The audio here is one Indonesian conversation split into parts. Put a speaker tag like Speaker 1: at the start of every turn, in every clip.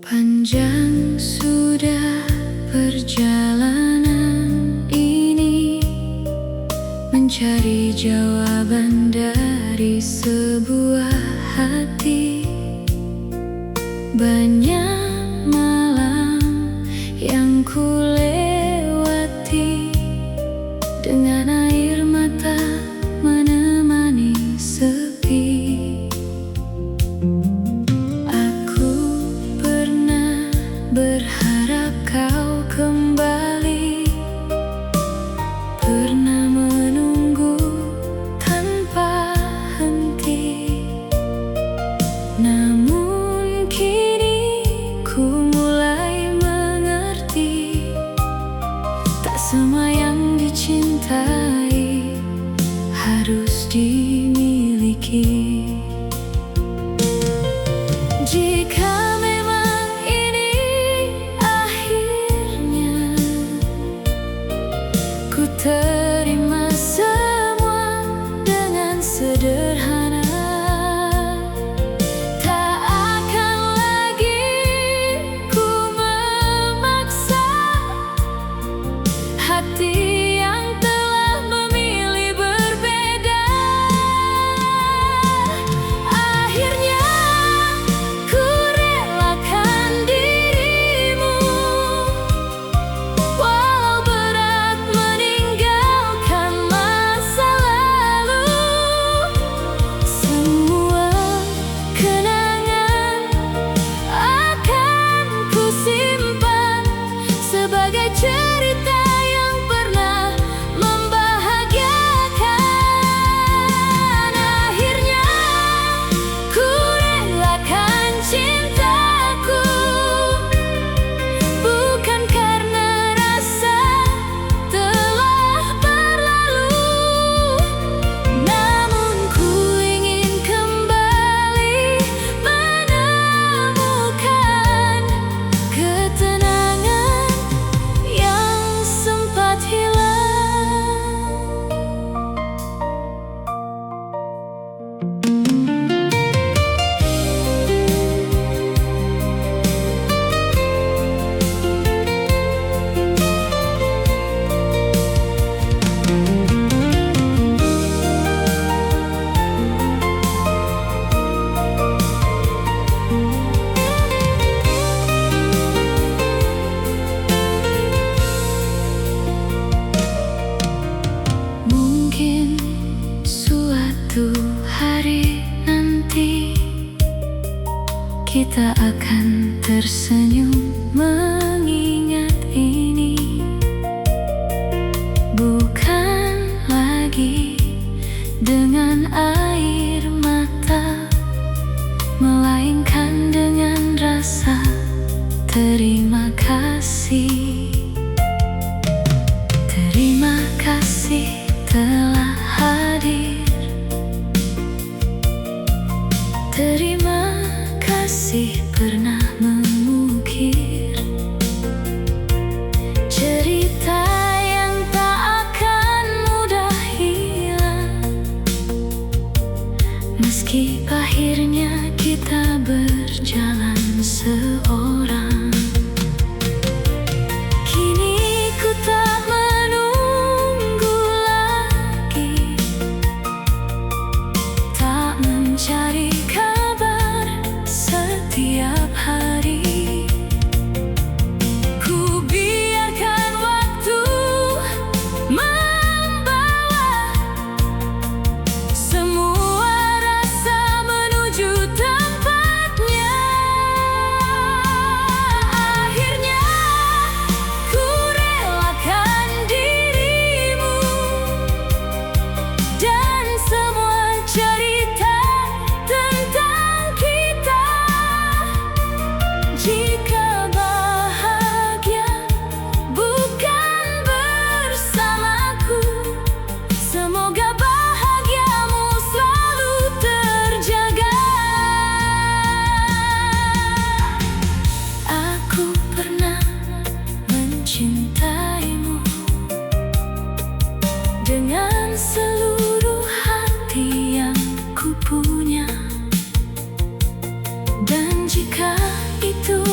Speaker 1: Panjang sudah perjalanan ini, mencari jawaban dari sebuah hati. Banyak malam yang ku lewati, dengan air mata menemani sepi. Berharap kau kembali, pernah menunggu tanpa henti. Namun kini ku mulai mengerti, tak semua yang dicintai harus dimiliki. Jika terima semua dengan sederhana, tak akan lagi ku memaksa hati yang telah memilih berbeda. Akhirnya ku relakan dirimu, walau berat meninggalkan masa lalu. Semua kenangan akan ku simpan sebagai cerita yang pernah membahagiakan. Akhirnya ku relakan cintaku, bukan karena rasa telah berlalu, namun ku ingin kembali menemukan ketenangan yang sempat hilang. Mungkin suatu hari nanti kita akan tersenyum mengingat ini, bukan lagi dengan air mata, melainkan dengan rasa terima kasih. Terima kasih telah hadir. Terima kasih pernah mengukir cerita yang tak akan mudah hilang, meski akhirnya kita berjalan seorang. Kini ku tak menunggu lagi, tak mencari kabar setiap hari. Ku biarkan waktu membawa semua rasa menuju tempatnya. Akhirnya ku relakan dirimu dan semua cerita tentang kita. Jika bahagia bukan bersamaku, semoga bahagiamu selalu terjaga. Aku pernah mencintaimu dengan seluruh hati yang ku punya, dan jika itu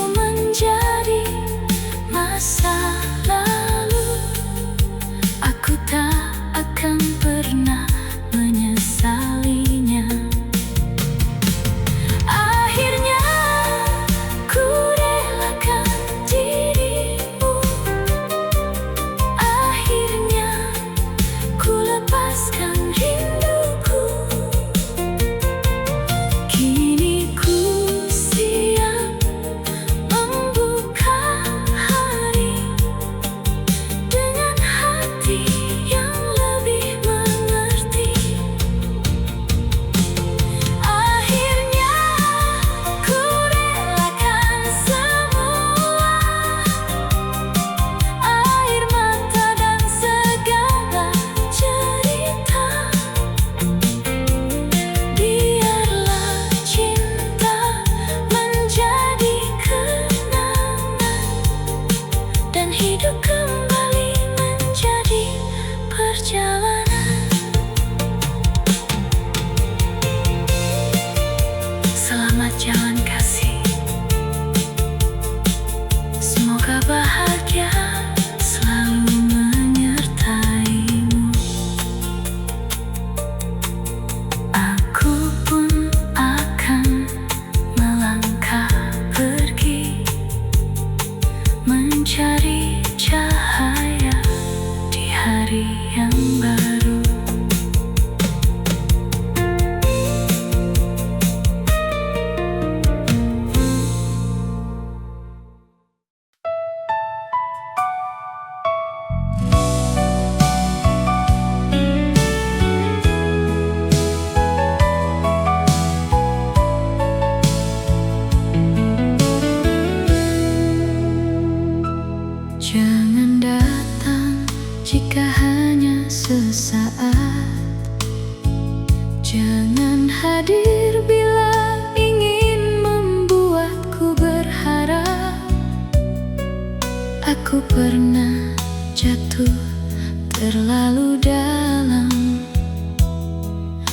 Speaker 1: Aku pernah jatuh terlalu dalam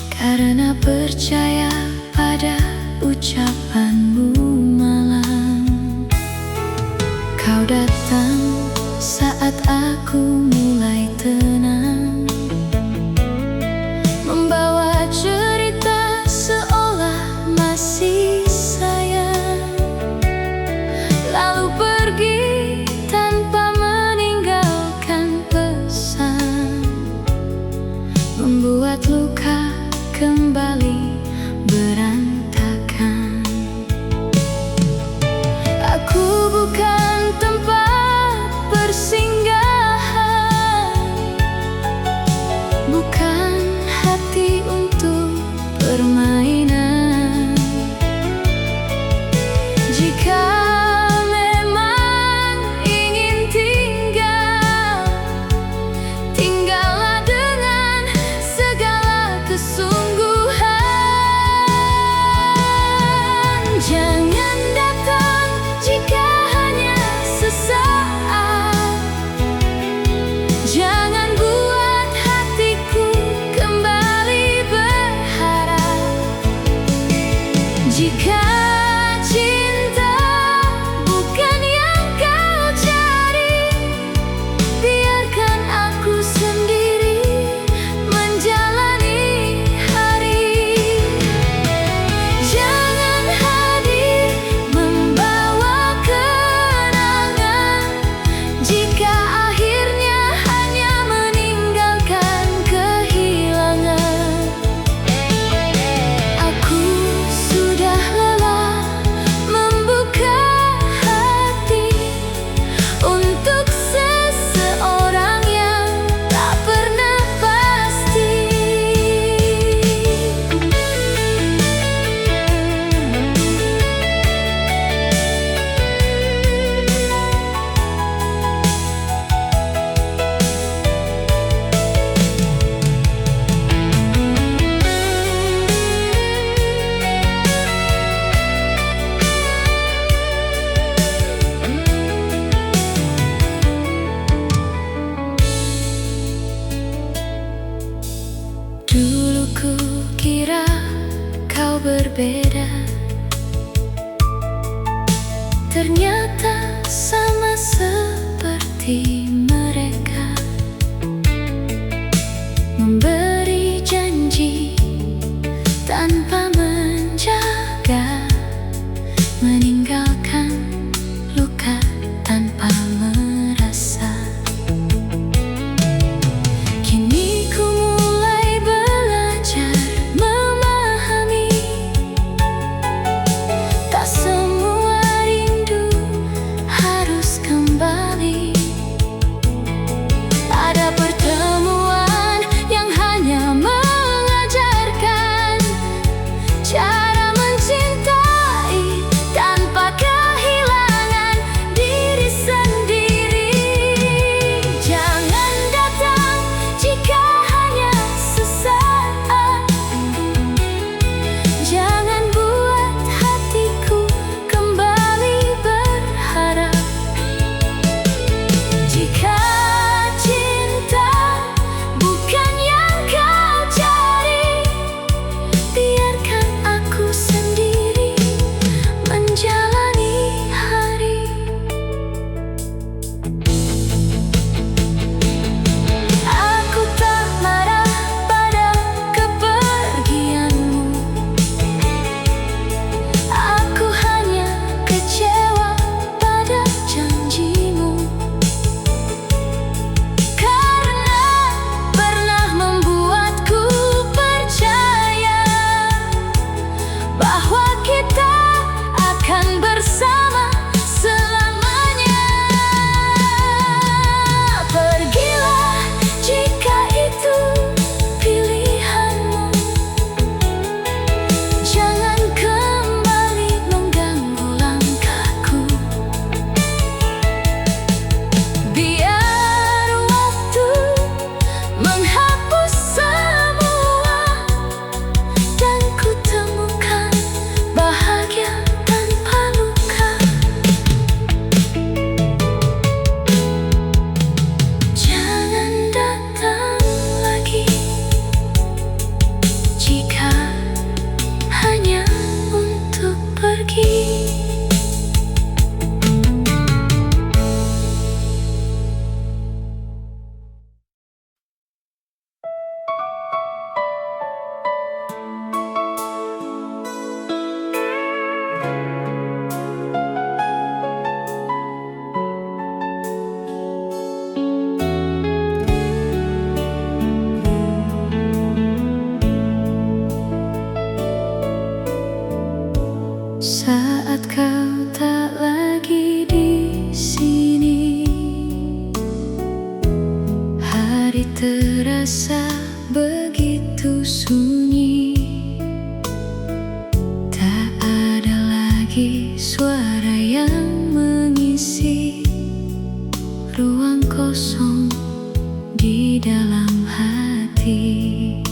Speaker 1: karena percaya pada ucapanmu malam. Kau datang saat aku mulai tenang, membawa cerita seolah masih sayang, lalu pergi tanpa meninggalkan pesan, membuat luka kembali berantakan. Aku bukan tempat persinggahan, bukan hati untuk permainan. Jika memang ingin tinggal, tinggallah dengan segala kesungguhan. Jangan datang jika hanya sesaat, jangan buat hatiku kembali berharap. Jika cinta bukan yang kau cari, biarkan aku sendiri menjalani hari. Jangan hadir membawa kenangan, jika akhirnya hanya meninggalkan kehilangan. Aku sudah lelah membuka hati untuk seseorang yang tak pernah pasti. Dulu ku kira kau berbeda, ternyata sama seperti mereka, memberi janji tanpa menjaga, meninggalkan luka tanpa merasa. Kini ku mulai belajar memahami, tak semua rindu harus kembali. Ada pertemuan yang hanya mengajarkan cara mencintai tanpa Saat kau tak lagi di sini, hari terasa begitu sunyi. Tak ada lagi suara yang mengisi ruang kosong di dalam hati.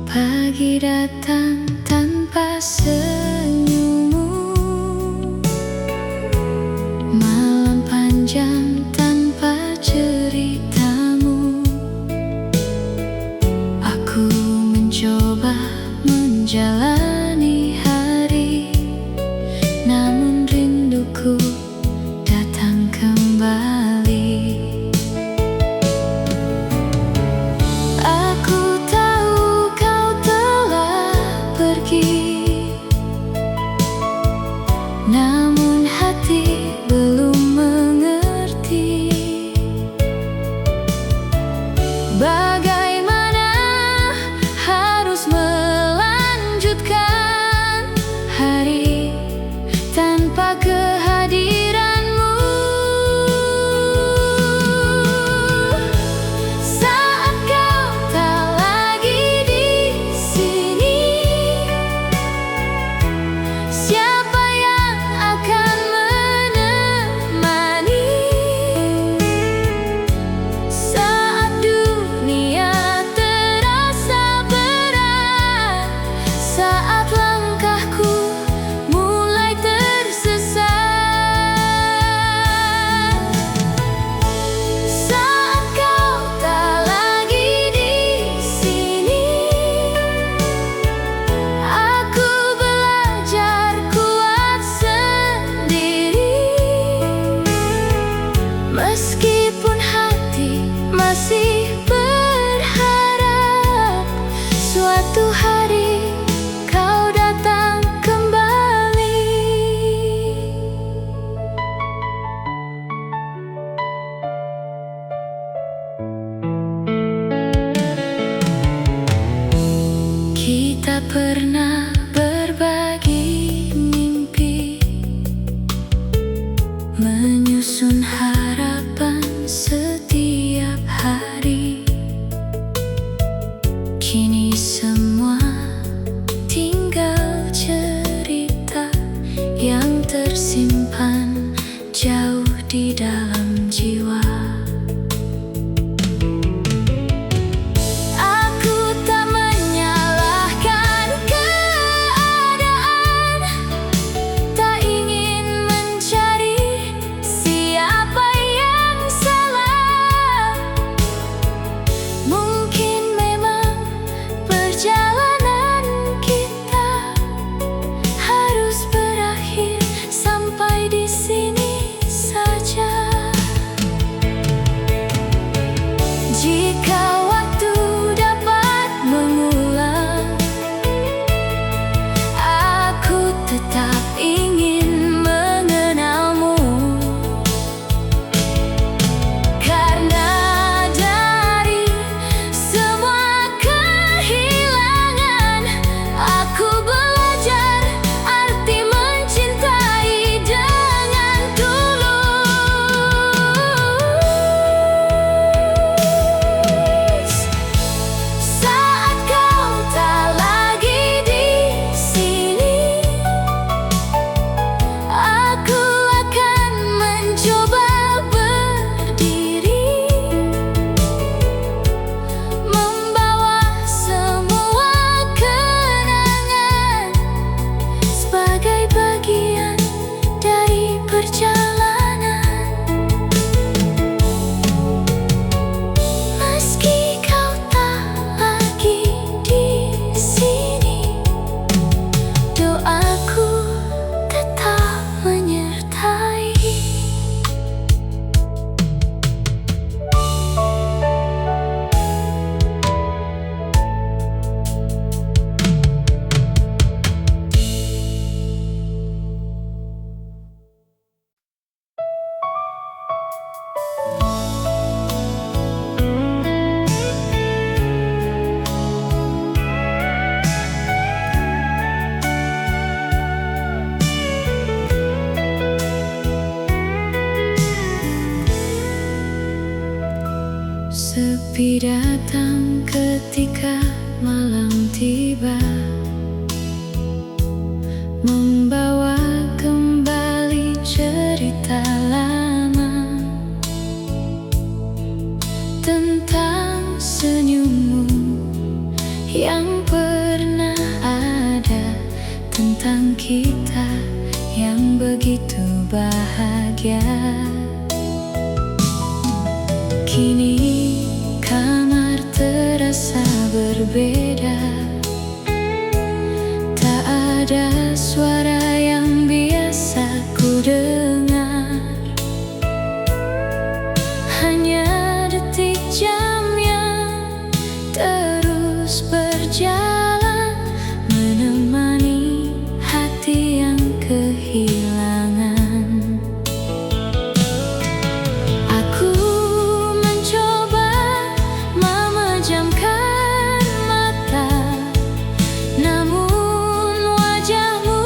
Speaker 1: Pagi datang tanpa senyummu, malam panjang tanpa ceritamu. Aku mencoba menjalani hari, namun rinduku datang kembali. Aku tahu kau telah pergi, namun hati belum mengerti bagaimana harus melanjutkan hari tanpa kehadiranmu. Saat kau tak lagi di sini, siapa yang akan menemani? Saat dunia terasa berat, saat langkahku mulai tersesat, saat kau tak lagi di sini, aku belajar kuat sendiri. Meskipun hati masih berharap suatu hari kau Ketika malam tiba, membawa kembali cerita lama tentang senyummu yang pernah ada, tentang kita yang begitu bahagia. Kini kamar terasa berbeda, tak ada suara yang biasa ku dengar, hanya detik jam yang terus berjalan, menemani hati yang kehilangan. Aku mencoba memejamkan mata, namun wajahmu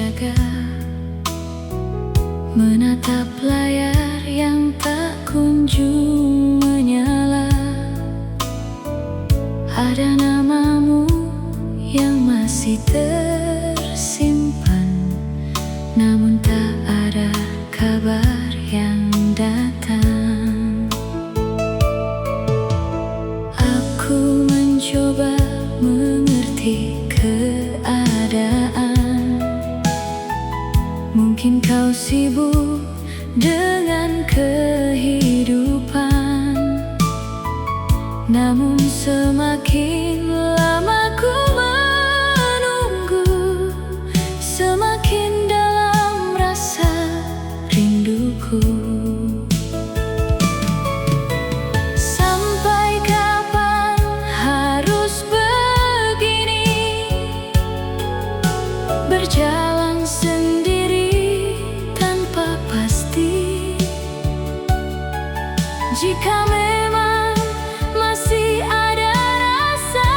Speaker 1: terjaga, menatap layar yang tak kunjung menyala. Ada namamu yang masih tersimpan, namun tak ada kabar yang datang. Aku mencoba mengerti keadaan. Mungkin kau sibuk dengan kehidupan, namun semakin lama ku menunggu, semakin dalam rasa rinduku. Sampai kapan harus begini, berjalan sendiri tanpa pasti? Jika memang masih ada rasa,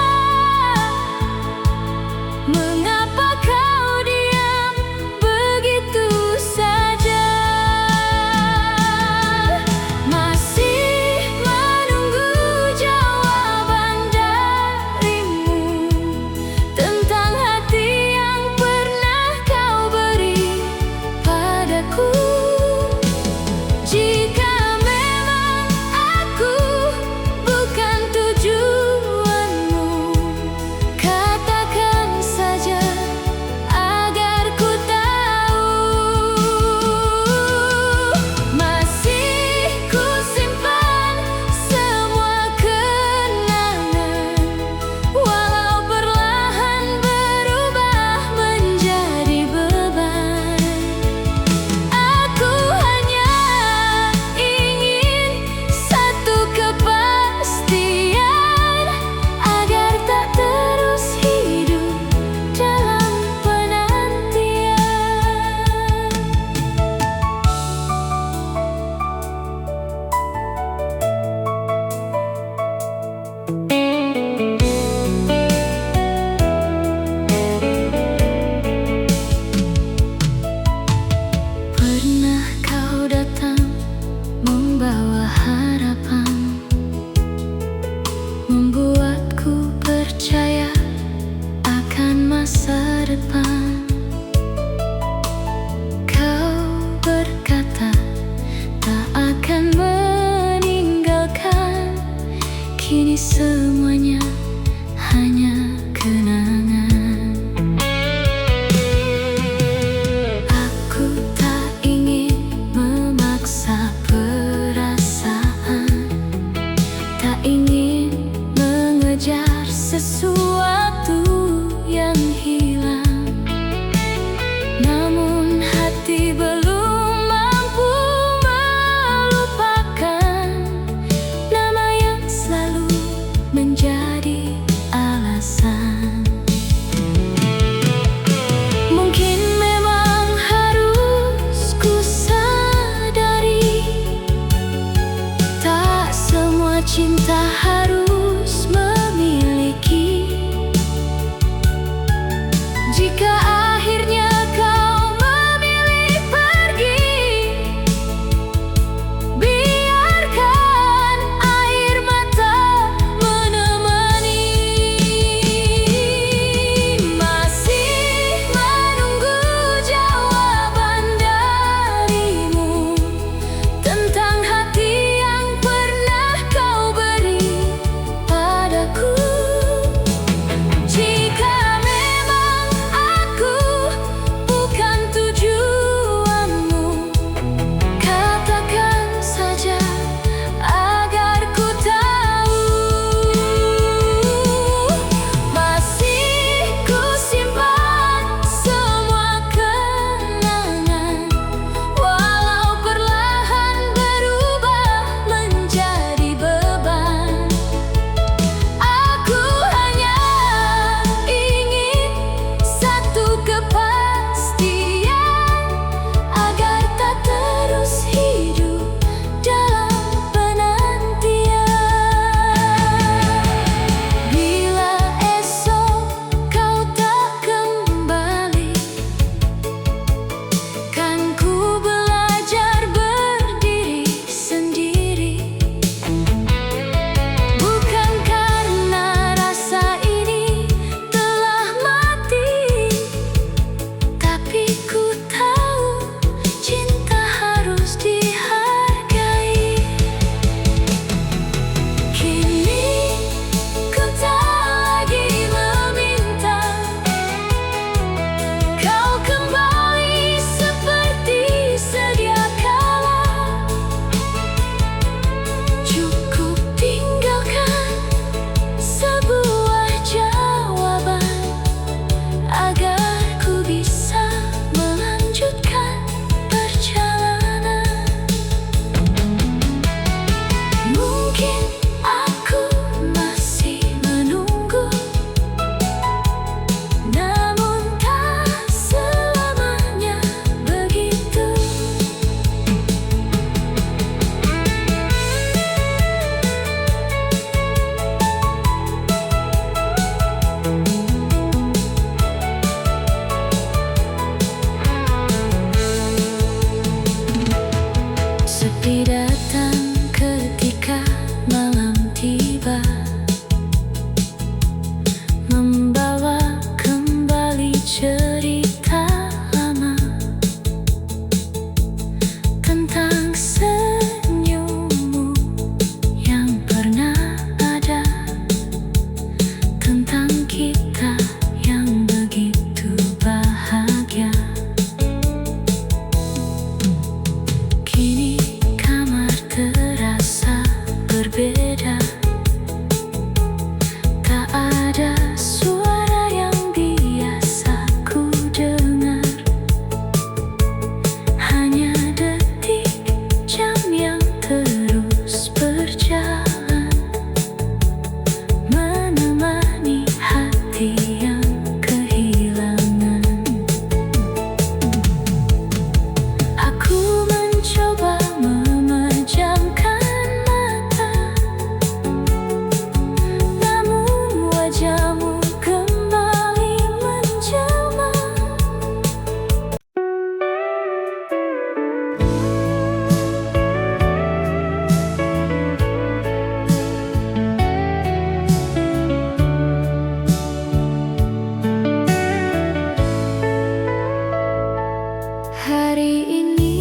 Speaker 1: Hari ini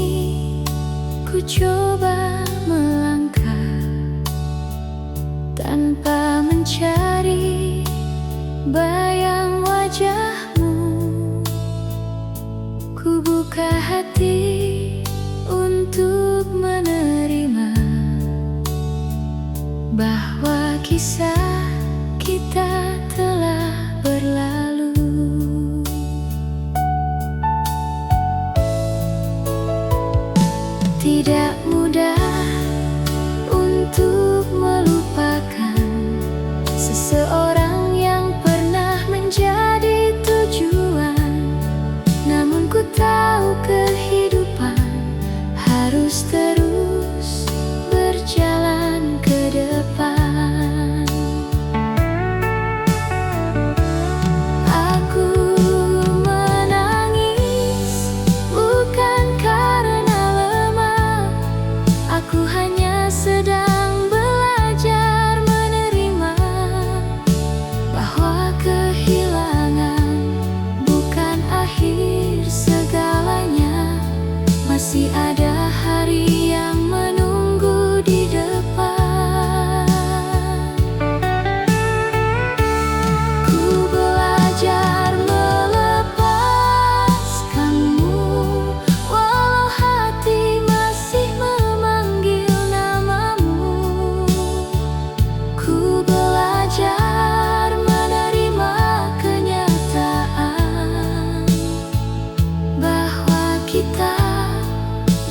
Speaker 1: ku coba melangkah tanpa mencari bayang wajahmu. Ku buka hati untuk menerima bahwa kisah kita telah berlalu. Tidak mudah untuk melupakan seseorang yang pernah menjadi tujuan. Namun ku tahu kehidupan harus terus berjalan ke depan. Aku menangis bukan karena lemah, aku hanya sedang belajar menerima bahwa kehilangan bukan akhir segalanya. Masih ada hari yang menunggu di depan. Ku belajar melepaskanmu, walau hati masih memanggil namamu. Ku belajar menerima kenyataan bahwa kita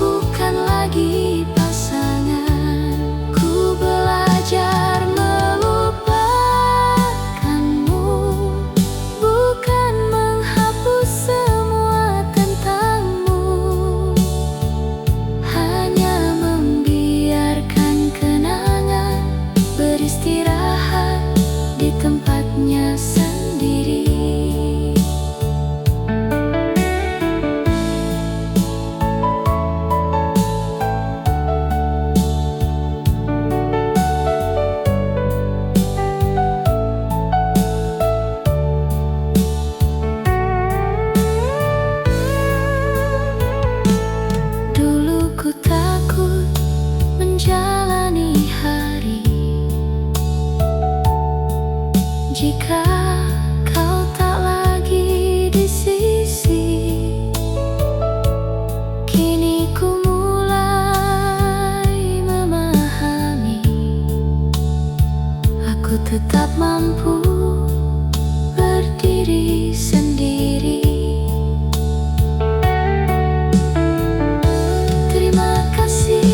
Speaker 1: bukan lagi pasangan. Ku belajar melupakanmu, bukan menghapus semua tentangmu, hanya membiarkan kenangan beristirahat di tempatnya sendiri. Dulu ku takut menjalani hari jika kau tak lagi di sisi. Kini ku mulai memahami, aku tetap mampu berdiri sendiri. Terima kasih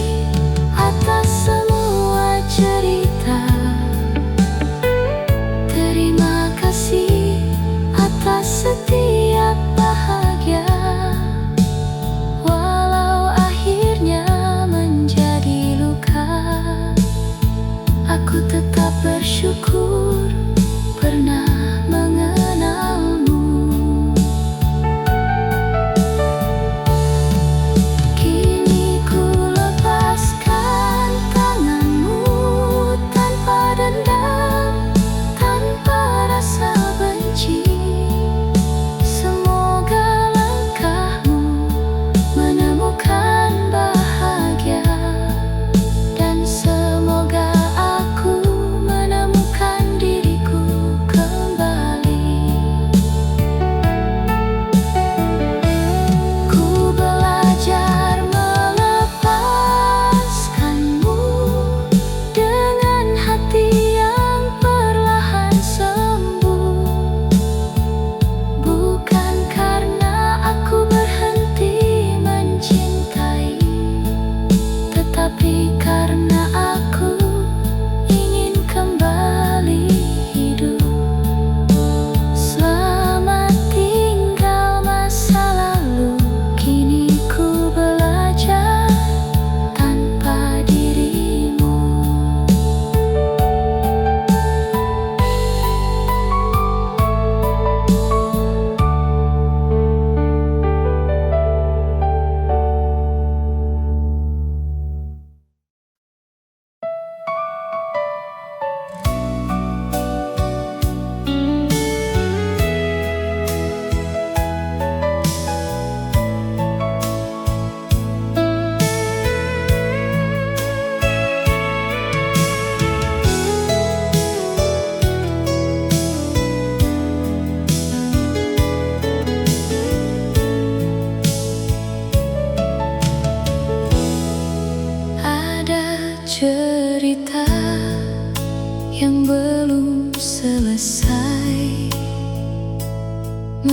Speaker 1: atas semua cerita. Terima kasih atas setiap bahagia. Walau akhirnya menjadi luka, aku tetap bersyukur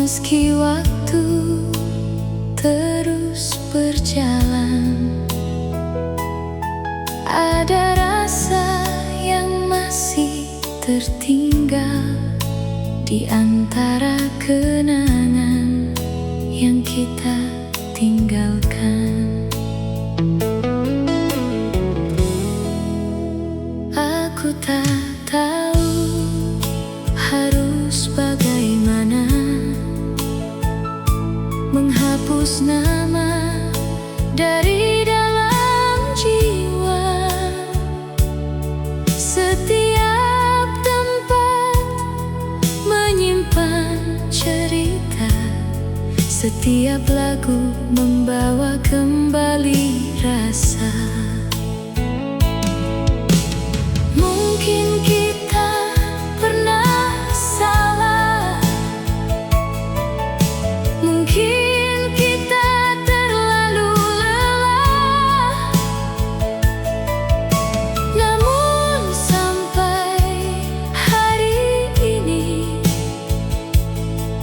Speaker 1: Meski waktu terus berjalan, ada rasa yang masih tertinggal di antara kenangan yang kita tinggalkan. Aku tak tahu harus bagaimana menghapus nama dari dalam jiwa. Setiap tempat menyimpan cerita, setiap lagu membawa kembali rasa. Mungkin kita pernah salah, mungkin kita terlalu lelah, namun sampai hari ini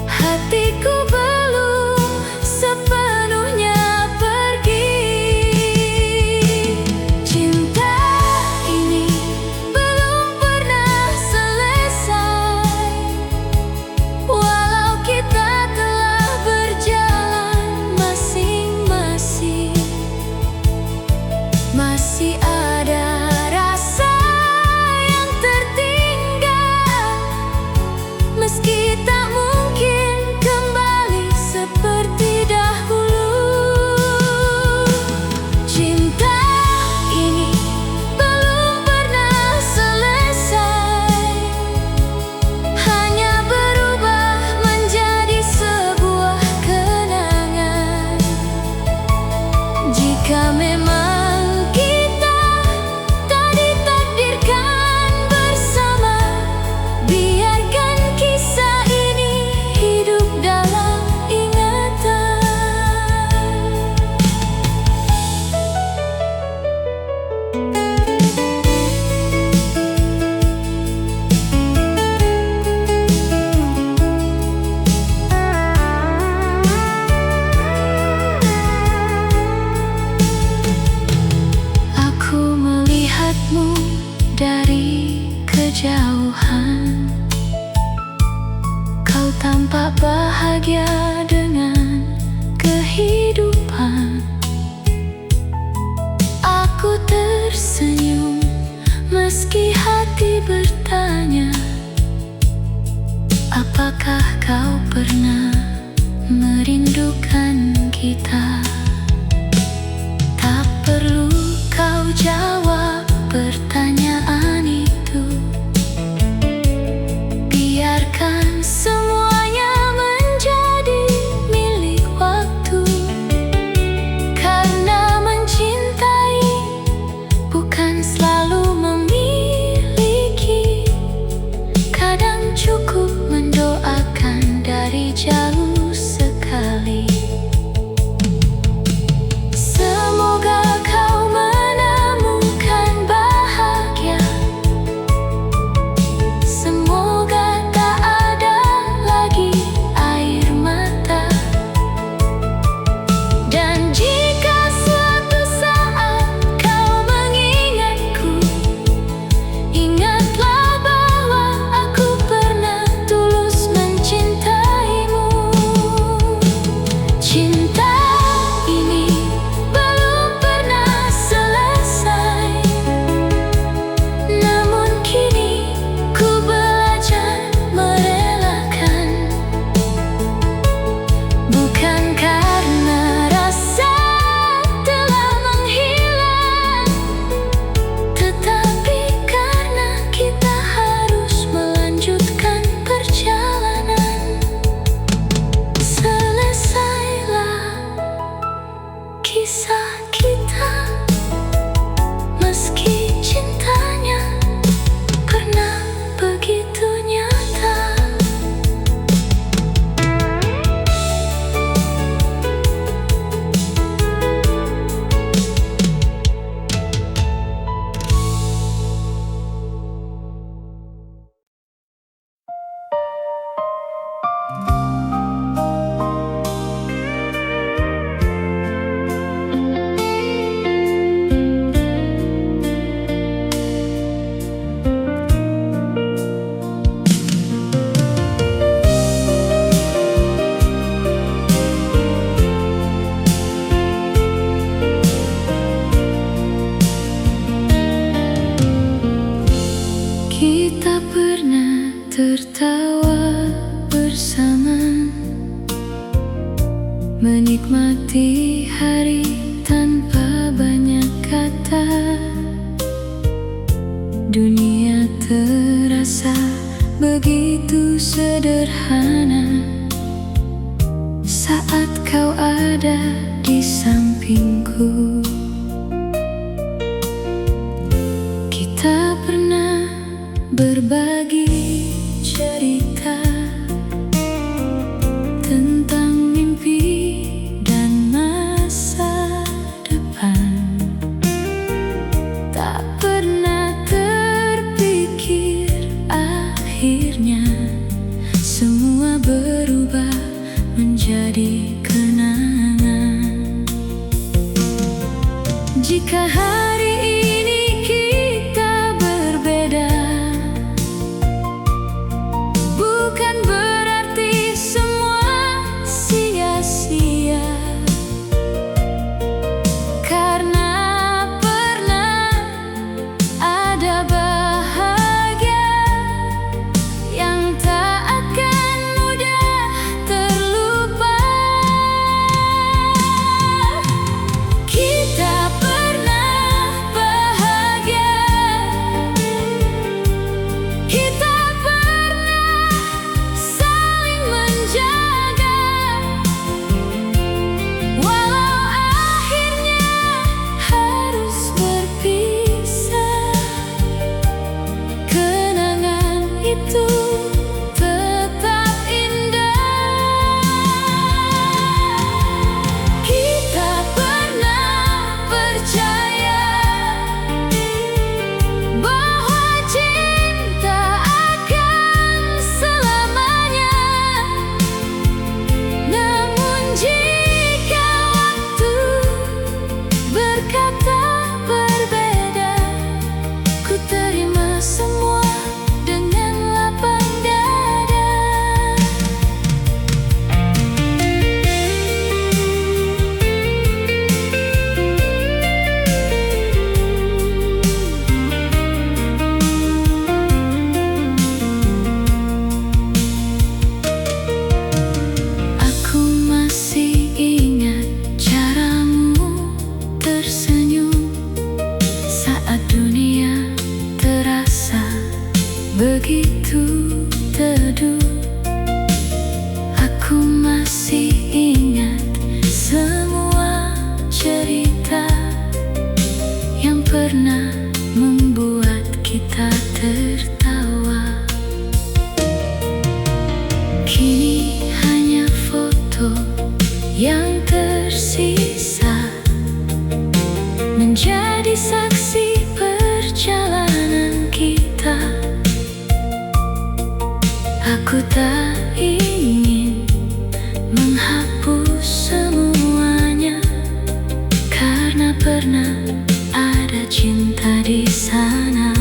Speaker 1: hatiku belum sepenuhnya pergi. Cinta ini belum pernah selesai, walau kita telah berjalan masing-masing. Masih ada rasa yang tertinggal, meski tak mungkin kembali seperti dahulu. Cinta ini belum pernah selesai, hanya berubah menjadi sebuah kenangan. Jika memang kita tak ditakdirkan bersama, biarkan kisah ini hidup dalam ingatan. Aku melihatmu dari kejauhan, kau tampak bahagia dengan kehidupan. Aku tersenyum meski hati bertanya, apakah kau pernah merindukan kita? Tak perlu kau jawab pertanyaan itu, biarkan semuanya menjadi milik waktu. Karena mencintai bukan selalu memiliki, kadang cukup mendoakan dari jauh sekali. menikmati hari tanpa banyak kata. Dunia terasa begitu sederhana saat kau ada di sampingku. Kita pernah berbagi cerita tentang mimpi dan masa depan. Tak pernah terpikir akhirnya semua berubah menjadi kenangan. Jika hari ini kita berbeda, bukan berarti semua sia-sia. Karena pernah ada bahagia yang tak akan mudah terlupa. Kita pernah bahagia, kita pernah saling menjaga, walau akhirnya harus berpisah. Kenangan itu tetap indah. Kita pernah percaya bahwa cinta akan selamanya. Namun jika waktu berkata berbeda, ku terima semua dengan lapang dada. Aku masih ingat caramu tersenyum saat dunia terasa begitu teduh. Aku masih ingat semua cerita yang pernah membuat kita tertawa. Kini hanya foto yang tersisa menjadi saksi perjalanan kita. Aku tak ingin menghapus semuanya, karena pernah ada cinta di sana.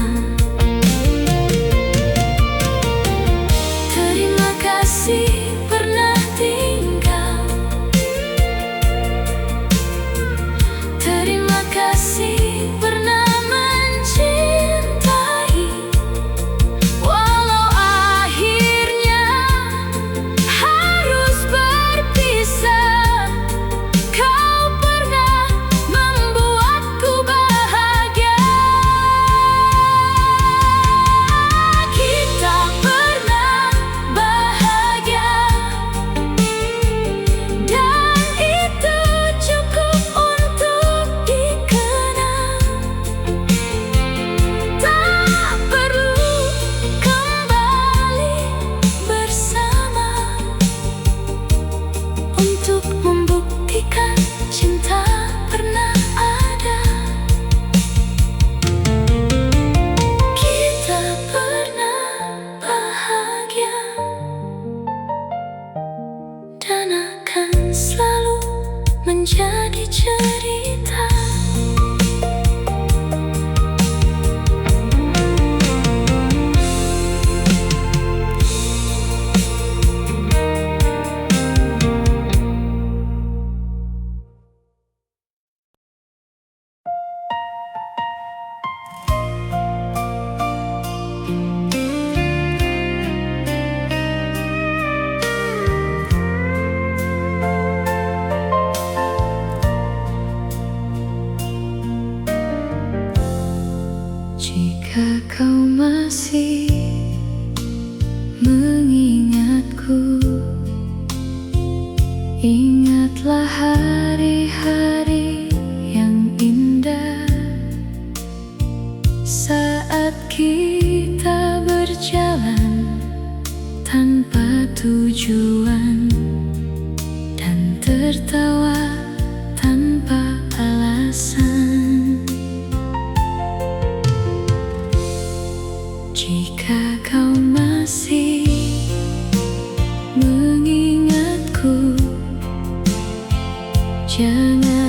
Speaker 1: Terima kasih pernah tinggal. Terima kasih pernah mencintai, walau akhirnya harus berpisah. Kau pernah membuatku bahagia. Kita pernah bahagia, dan itu cukup untuk dikenang. Tak perlu kembali bersama untuk membuktikan cinta pernah ada. Kita pernah bahagia, dan akan selalu menjadi cerita.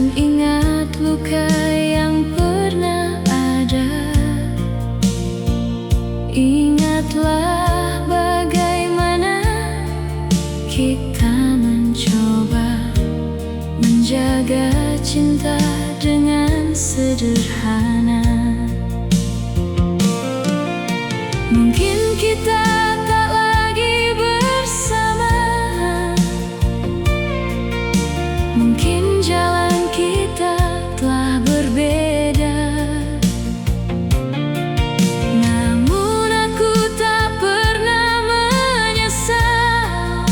Speaker 1: Dan ingat luka yang pernah ada. Ingatlah bagaimana kita mencoba menjaga cinta dengan sederhana. Mungkin kita tak lagi bersama, mungkin jalan kita telah berbeda. Namun aku tak pernah menyesal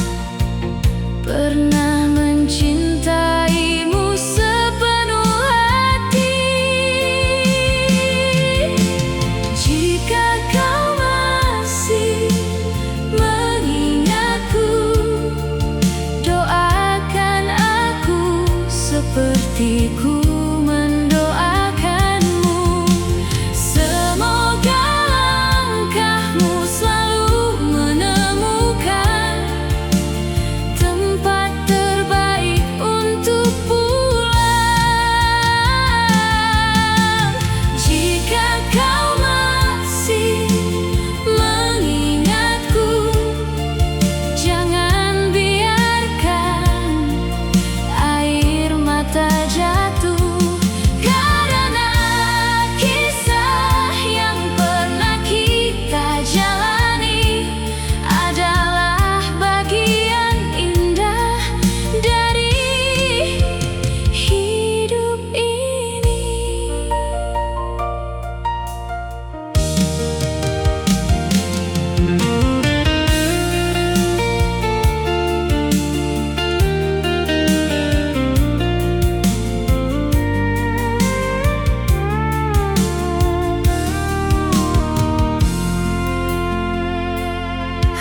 Speaker 1: pernah mencintaimu sepenuh hati. Jika kau masih mengingatku, doakan aku seperti ku mendoakanmu. Semoga langkahmu selalu menemukan tempat terbaik untuk pulang. Jika kau masih mengingatku, jangan biarkan air mata jatuh, karena kisah yang pernah kita jalani adalah bagian indah dari hidup ini.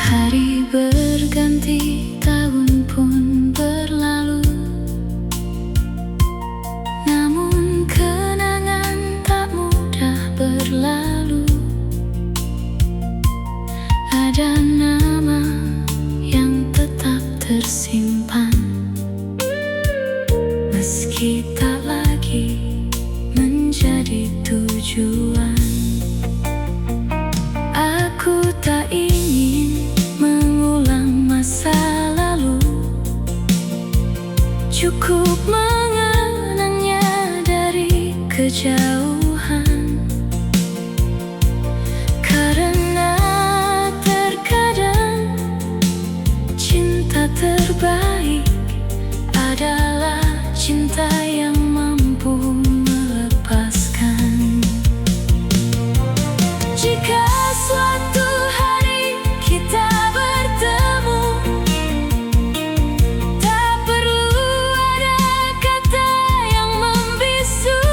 Speaker 1: Hari berganti, tahun pun berlalu, namun kenangan tak mudah berlalu. Ada nama yang tetap tersimpan, meski tak lagi menjadi tujuan. Aku tak ingin mengulang masa lalu, cukup mengenangnya dari kejauhan. Karena terkadang cinta terbaik adalah cinta yang mampu melepaskan. Jika suatu hari kita bertemu, tak perlu ada kata yang membisu.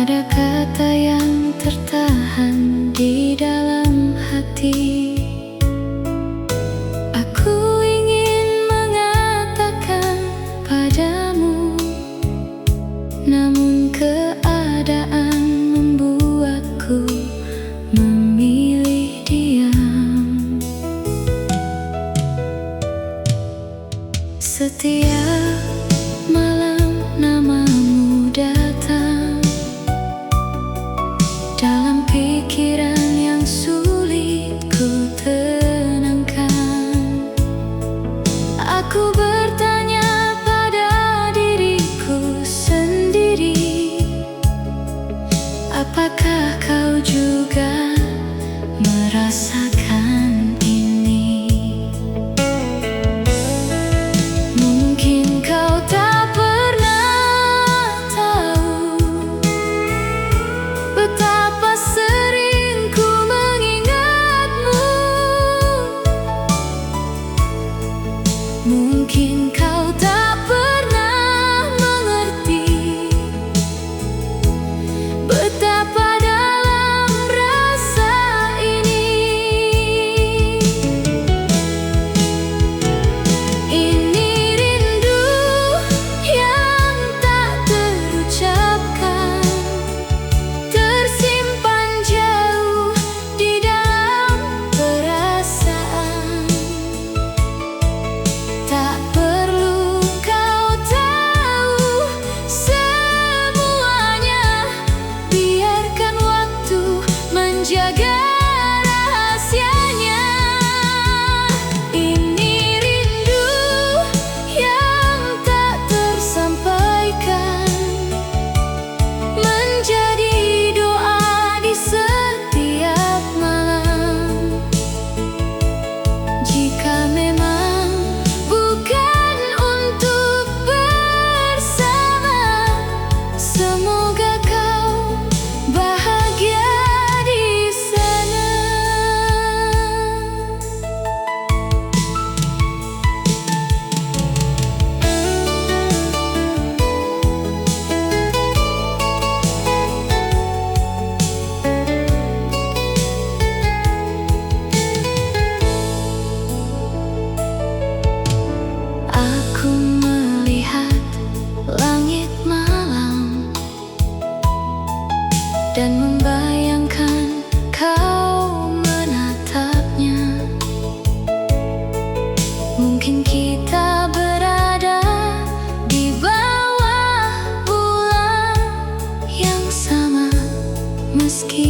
Speaker 1: Ada kata yang tertahan di dalam hati. Aku ingin mengatakan padamu, namun keadaan membuatku memilih diam. Setiap malam namamu datang dalam pikiran yang sulit ku tenangkan. Aku bertanya pada diriku sendiri, apakah kau juga merasakan ini? Mungkin kau tak pernah tahu betapa sering ku mengingatmu. Mungkin kau tak pernah mengerti betapa dalam rasa ini. Ini rindu yang tak terucapkan, tersimpan jauh di dalam perasaan. Tak perlu kau tahu semuanya, biarkan waktu menjaga rahasianya. Ini rindu yang tak tersampaikan, menjadi doa di setiap malam. Jika memang bukan untuk bersama, semoga kau bahagia di sana. Aku melihat langit malam dan membayangkan kau menatapnya. Mungkin kita berada di bawah bulan yang sama, meski